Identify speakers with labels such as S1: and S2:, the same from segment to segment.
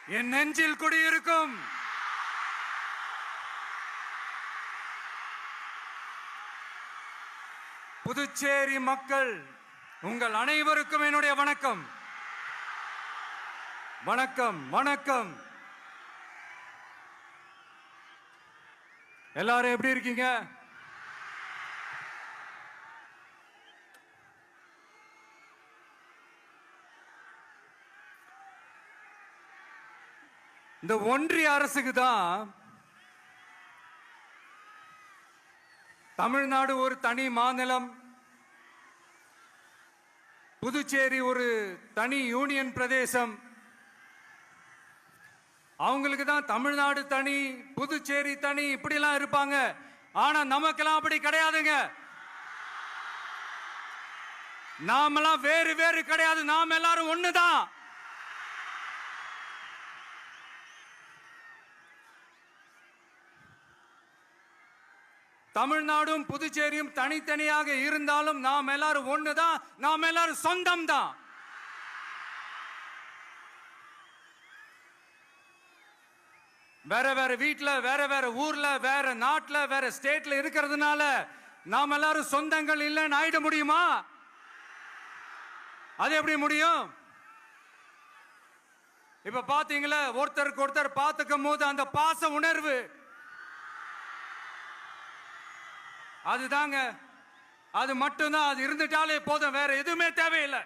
S1: என் நெஞ்சில் குடியிருக்கும் புதுச்சேரி மக்கள் உங்கள் அனைவருக்கும் என்னுடைய வணக்கம். வணக்கம் வணக்கம். எல்லாரும் எப்படி இருக்கீங்க? இந்த ஒன்றிய அரசுக்கு தான் தமிழ்நாடு ஒரு தனி மாநிலம், புதுச்சேரி ஒரு தனி யூனியன் பிரதேசம். அவங்களுக்கு தான் தமிழ்நாடு தனி, புதுச்சேரி தனி, இப்படிலாம் இருப்பாங்க. ஆனா நமக்கெல்லாம் அப்படி கிடையாதுங்க. நாமெல்லாம் வேறு வேறு கிடையாது. நாம் எல்லாரும் ஒண்ணுதான். தமிழ்நாடும் புதுச்சேரியும் தனித்தனியாக இருந்தாலும் நாம் எல்லாரும் ஒண்ணுதான். நாம் எல்லாரும் சொந்தம் தான். வேற வேற வீட்டுல, வேற வேற ஊர்ல, வேற நாட்டுல, வேற ஸ்டேட்ல இருக்கிறதுனால நாம் எல்லாரும் சொந்தங்கள் இல்லைன்னு ஆயிட முடியுமா? அது எப்படி முடியும்? இப்ப பாத்தீங்களா, ஒருத்தருக்கு ஒருத்தர் பார்த்துக்கும் போது அந்த பாச உணர்வு, அதுதாங்க, அது மட்டும்தான். அது இருந்துட்டாலே போதும், வேற எதுவுமே தேவையில்லை.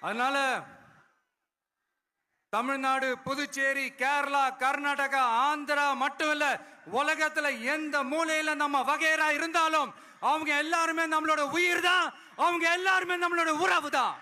S1: அதனால தமிழ்நாடு, புதுச்சேரி, கேரளா, கர்நாடகா, ஆந்திரா மட்டும் இல்ல, உலகத்துல எந்த மூலையில நம்ம வகைரா இருந்தாலும் அவங்க எல்லாருமே நம்மளோட உயிர் தான். அவங்க எல்லாருமே நம்மளோட உறவு தான்.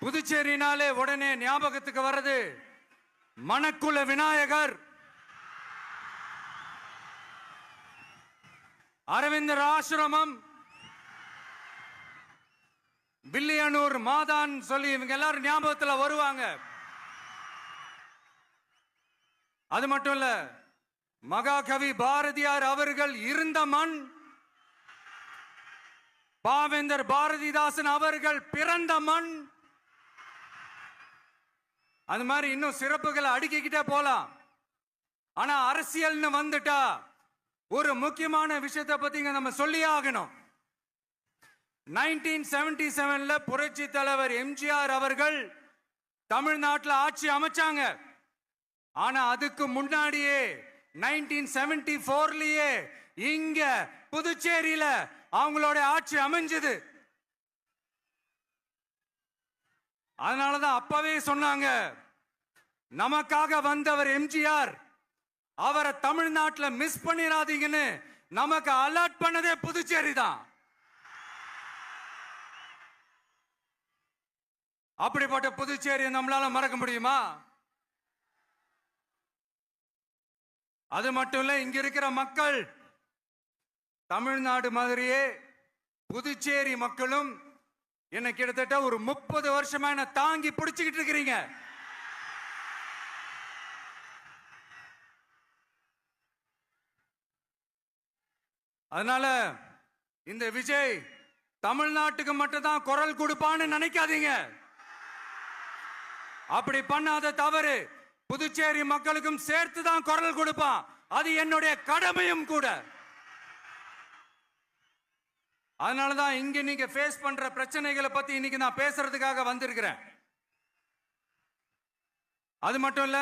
S1: புதுச்சேரினாலே உடனே ஞாபகத்துக்கு வர்றது மணக்குள விநாயகர், அரவிந்தர் ஆசிரமம், வில்லியனூர் மாதான் சொல்லி இவங்க எல்லாரும் ஞாபகத்தில் வருவாங்க. அது மட்டும் இல்ல, மகாகவி பாரதியார் அவர்கள் இருந்த மண், பாவேந்தர் பாரதிதாசன் அவர்கள் பிறந்த மண். அது மாதிரி இன்னும் சிறப்புகளை அடுக்கிக்கிட்டே போலாம். ஆனா அரசியல்னு வந்துட்டா ஒரு முக்கியமான விஷயத்தை பத்தி நம்ம சொல்லி ஆகணும். 1977ல புரட்சி தலைவர் எம்ஜிஆர் அவர்கள் தமிழ்நாட்டில் ஆட்சி அமைச்சாங்க. ஆனா அதுக்கு முன்னாடியே 1974லயே இங்க புதுச்சேரியில அவங்களோட ஆட்சி அமைஞ்சது. அதனாலதான் அப்பவே சொன்னாங்க, நமக்காக வந்தவர் எம்ஜிஆர், அவரை தமிழ்நாட்டில் மிஸ் பண்ணிடாதீங்கன்னு நமக்கு அலர்ட் பண்ணதே புதுச்சேரி தான். அப்படிப்பட்ட புதுச்சேரியை நம்மளால மறக்க முடியுமா? அது மட்டும் இல்ல, இங்க இருக்கிற மக்கள் தமிழ்நாடு மாதிரியே புதுச்சேரி மக்களும் என்ன கிட்டத்தட்ட ஒரு 30 வருஷமா என்ன தாங்கி பிடிச்சுக்கிட்டு இருக்கிறீங்க. அதனால இந்த விஜய் தமிழ்நாட்டுக்கு மட்டும்தான் குரல் கொடுப்பான்னு நினைக்காதீங்க. அப்படி பண்ணாத தவறு. புதுச்சேரி மக்களுக்கும் சேர்த்து தான் குரல் கொடுப்பான். அது என்னுடைய கடமையும் கூட. அதனாலதான் இங்க நீங்க ஃபேஸ் பண்ற பிரச்சனைகளை பத்தி இன்னைக்கு நான் பேசுறதுக்காக வந்திருக்கிறேன். அது மட்டும் இல்ல,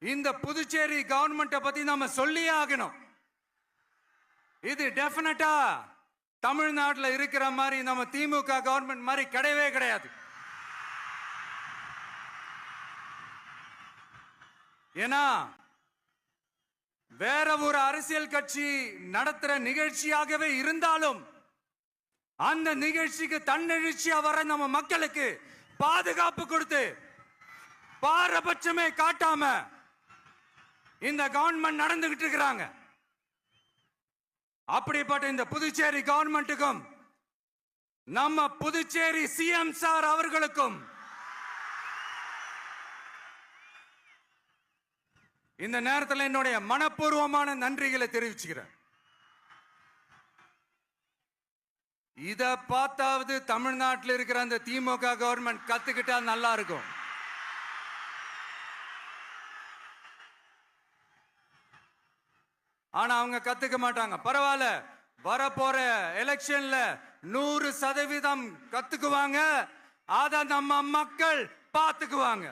S1: இந்த புதுச்சேரி கவர்மெண்ட்டை பத்தி நாம சொல்லியே ஆகணும். இது டெஃபினட்டா தமிழ்நாட்டில் இருக்கிற மாதிரி நம்ம திமுக கவர்மெண்ட் மாதிரி கிடையவே கிடையாது. ஏன்னா வேற ஒரு அரசியல் கட்சி நடத்துற நிகழ்ச்சியாகவே இருந்தாலும் அந்த நிகழ்ச்சிக்கு தன்னெழுச்சியா வர நம்ம மக்களுக்கு பாதுகாப்பு கொடுத்து பாரபட்சமே காட்டாம இந்த கவர்மெண்ட் நடந்துகிட்டு இருக்கிறாங்க. அப்படிப்பட்ட இந்த புதுச்சேரி கவர்மெண்ட்டுக்கும் நம்ம புதுச்சேரி சிஎம் சார் அவர்களுக்கும் இந்த நேரத்தில் என்னுடைய மனப்பூர்வமான நன்றிகளை தெரிவிச்சுக்கிறேன். இத பார்த்தாவது தமிழ்நாட்டில் இருக்கிற அந்த திமுக கவர்மெண்ட் கத்துக்கிட்டா நல்லா இருக்கும். ஆனா அவங்க கத்துக்க மாட்டாங்க. பரவாயில்ல, வரப்போற எலெக்ஷன்ல 100% கத்துக்குவாங்க. அத நம்ம மக்கள் பார்த்துக்குவாங்க.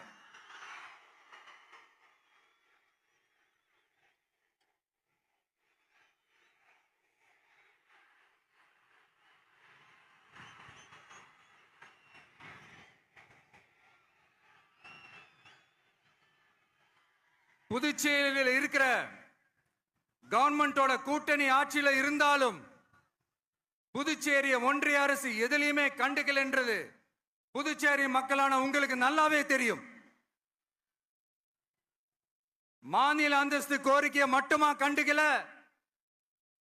S1: புதுச்சேரியில் இருக்கிற கவர்மெண்டோட கூட்டணி ஆட்சியில இருந்தாலும் புதுச்சேரிய ஒன்றிய அரசு எதிலையுமே கண்டுக்கல என்றது புதுச்சேரி மக்களான உங்களுக்கு நல்லாவே தெரியும். மாநில அந்தஸ்து கோரிக்கையை மட்டுமா கண்டுக்கல,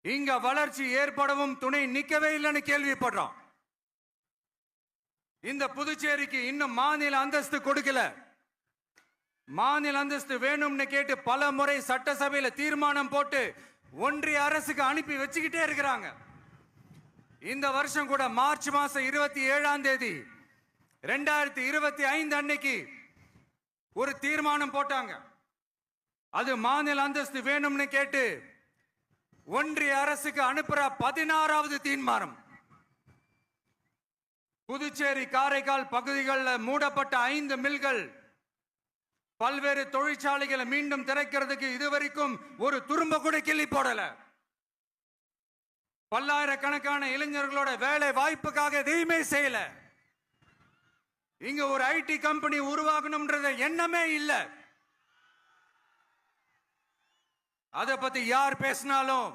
S1: இங்க வளர்ச்சி ஏற்படவும் துணை நிக்கவே இல்லைன்னு கேள்விப்படுறோம். இந்த புதுச்சேரிக்கு இன்னும் மாநில அந்தஸ்து கொடுக்கல. மாநில அந்தஸ்து வேணும்னு கேட்டு பல முறை சட்டசபையில தீர்மானம் போட்டு ஒன்றிய அரசுக்கு அனுப்பி வச்சுக்கிட்டே இருக்கிறாங்க. இந்த வருஷம் கூட மார்ச் மாசம் 27ஆம் தேதி 2025 அன்னைக்கு ஒரு தீர்மானம் போட்டாங்க. அது மாநில அந்தஸ்து வேணும்னு கேட்டு ஒன்றிய அரசுக்கு அனுப்புற 16வது தீர்மானம். புதுச்சேரி காரைக்கால் பகுதிகளில் மூடப்பட்ட 5 மில்கள், பல்வேறு தொழிற்சாலைகளை மீண்டும் திறக்கிறதுக்கு இதுவரைக்கும் ஒரு துரும்ப கூட கிள்ளி போடல. பல்லாயிரக்கணக்கான இளைஞர்களோட வேலை வாய்ப்புக்காக எதையுமே செய்யல. இங்க ஒரு ஐடி கம்பெனி உருவாகணும்ன்ற எண்ணமே இல்ல. அத பத்தி யார் பேசினாலும்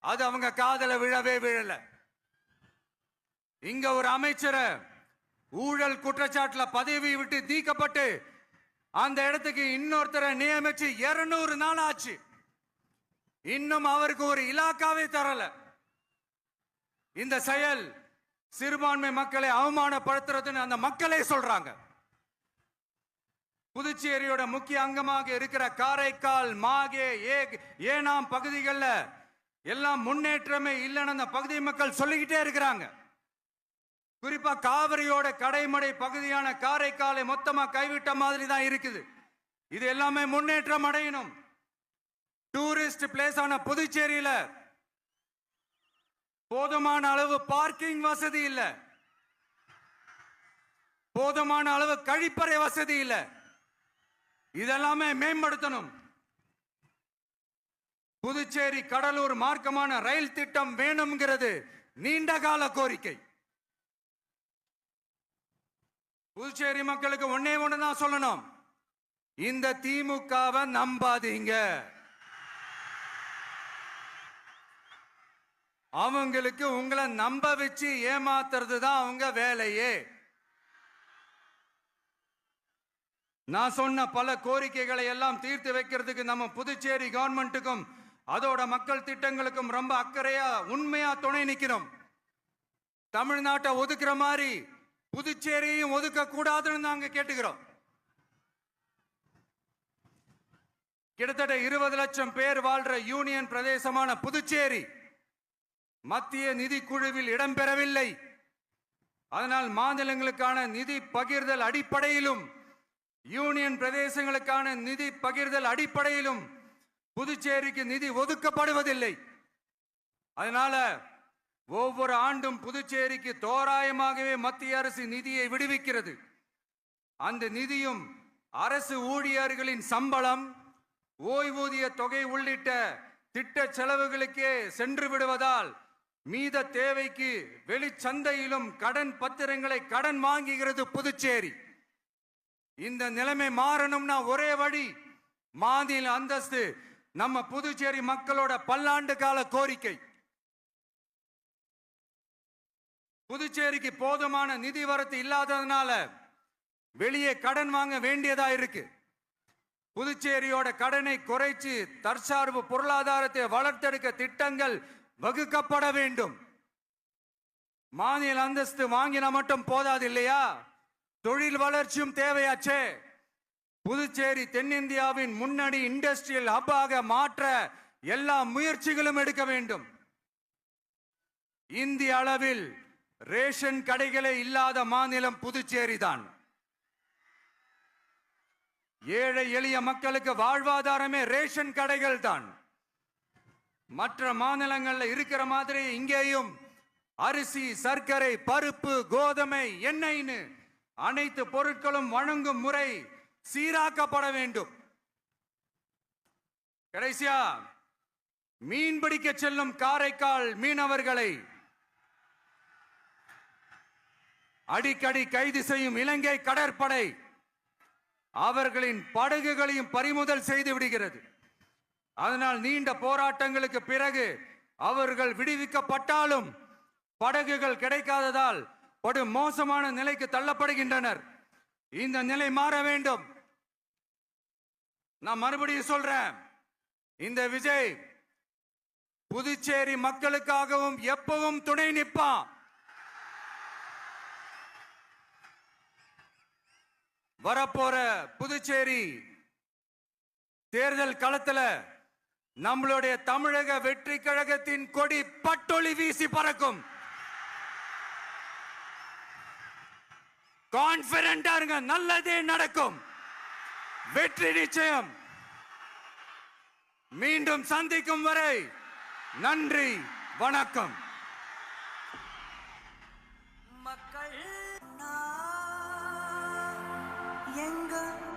S1: அது அவங்க காதல விழவே விழல. இங்க ஒரு அமைச்சரை ஊழல் குற்றச்சாட்டுல பதவி விட்டு நீக்கப்பட்டு அந்த இடத்துக்கு இன்னொருத்தரை நியமிச்சு 200 நாள் ஆச்சு. இன்னும் அவருக்கு ஒரு இலாக்காவே தரல. இந்த செயல் சிறுபான்மை மக்களை அவமானப்படுத்துறதுன்னு அந்த மக்களே சொல்றாங்க. புதுச்சேரியோட முக்கிய அங்கமாக இருக்கிற காரைக்கால், மாகே, ஏனாம் பகுதிகளில் எல்லாம் முன்னேற்றமே இல்லைன்னு அந்த பகுதி மக்கள் சொல்லிக்கிட்டே இருக்கிறாங்க. குறிப்பா காவிரியோட கடைமடை பகுதியான காரைக்காலை மொத்தமா கைவிட்ட மாதிரி தான் இருக்குது. இது எல்லாமே முன்னேற்றம் அடையணும். டூரிஸ்ட் பிளேஸ் ஆன புதுச்சேரியில போதுமான அளவு பார்க்கிங் வசதி இல்ல, போதுமான அளவு கழிப்பறை வசதி இல்ல. இதெல்லாமே மேம்படுத்தணும். புதுச்சேரி கடலூர் மார்க்கமான ரயில் திட்டம் வேணும்ங்கிறது நீண்ட கால கோரிக்கை. புதுச்சேரி மக்களுக்கு ஒன்னே ஒண்ணுதான் சொல்லணும், இந்த திமுகவை நம்பாதீங்க. அவங்களுக்கு உங்களை நம்ப வச்சு ஏமாத்துறது தான் அவங்க வேலையே. நான் சொன்ன பல கோரிக்கைகளை எல்லாம் தீர்த்து வைக்கிறதுக்கு நம்ம புதுச்சேரி கவர்மெண்ட்டுக்கும் அதோட மக்கள் திட்டங்களுக்கும் ரொம்ப அக்கறையா உண்மையா துணை நிற்கிறோம். தமிழ்நாட்டை ஒதுக்குற மாதிரி புதுச்சேரியும் ஒதுக்க கூடாதுன்னு நாங்க கேட்டுக்கிறோம். கிட்டத்தட்ட 20 லட்சம் பேர் வாழ்ற யூனியன் பிரதேசமான புதுச்சேரி மத்திய நிதி குழுவில் இடம்பெறவில்லை. அதனால் மாநிலங்களுக்கான நிதி பகிர்தல் அடிப்படையிலும் யூனியன் பிரதேசங்களுக்கான நிதி பகிர்தல் அடிப்படையிலும் புதுச்சேரிக்கு நிதி ஒதுக்கப்படுவதில்லை. அதனால ஒவ்வொரு ஆண்டும் புதுச்சேரிக்கு தோராயமாகவே மத்திய அரசு நிதியை விடுவிக்கிறது. அந்த நிதியும் அரசு ஊழியர்களின் சம்பளம், ஓய்வூதிய தொகை உள்ளிட்ட திட்ட செலவுகளுக்கே சென்று விடுவதால் மீத தேவைக்கு வெளிச்சந்தையிலும் கடன் பத்திரங்களை கடன் வாங்குகிறது புதுச்சேரி. இந்த நிலைமை மாறணும்னா ஒரே வழி, மாநில அந்தஸ்து நம்ம புதுச்சேரி மக்களோட பல்லாண்டு கால கோரிக்கை. புதுச்சேரிக்கு போதுமான நிதி வரத்து இல்லாததுனால வெளியே கடன் வாங்க வேண்டியதா இருக்கு. புதுச்சேரியோட கடனை குறைச்சு தற்சார்பு பொருளாதாரத்தை வளர்த்தெடுக்க திட்டங்கள் வகுக்கப்பட வேண்டும். மாநில அந்தஸ்து வாங்கினா மட்டும் போதாது இல்லையா, தொழில் வளர்ச்சியும் தேவையாச்சே. புதுச்சேரி தென்னிந்தியாவின் முன்னணி இண்டஸ்ட்ரியல் ஹப்பாக மாற்ற எல்லா முயற்சிகளும் எடுக்க வேண்டும். இந்திய அளவில் ரேஷன் கடைகளே இல்லாத மாநிலம் புதுச்சேரி தான். ஏழை எளிய மக்களுக்கு வாழ்வாதாரமே ரேஷன் கடைகள் தான். மற்ற மாநிலங்கள்ல இருக்கிற மாதிரி இங்கேயும் அரிசி, சர்க்கரை, பருப்பு, கோதுமை, எண்ணெய்னு அனைத்து பொருட்களும் வழங்கும் முறை சீராக்கப்பட வேண்டும். கடைசியா மீன் பிடிக்க செல்லும் காரைக்கால் மீனவர்களை அடிக்கடி கைது செய்யும் இலங்கை கடற்படை அவர்களின் படகுகளையும் பறிமுதல் செய்து விடுகிறது. அதனால் நீண்ட போராட்டங்களுக்கு பிறகு அவர்கள் விடுவிக்கப்பட்டாலும் படகுகள் கிடைக்காததால் படு மோசமான நிலைக்கு தள்ளப்படுகின்றனர். இந்த நிலை மாற வேண்டும். நான் மறுபடியும் சொல்றேன், இந்த விஜய் புதுச்சேரி மக்களுக்காகவும் எப்பவும் துணை நிற்பான். வரப்போற புதுச்சேரி தேர்தல் களத்துல நம்மளுடைய தமிழக வெற்றி கழகத்தின் கொடி பட்டொளி வீசி பறக்கும். கான்பிடென்டா இருங்க, நல்லதே நடக்கும். வெற்றி நிச்சயம். மீண்டும் சந்திக்கும் வரை நன்றி, வணக்கம்.
S2: மக்கள் எங்கள்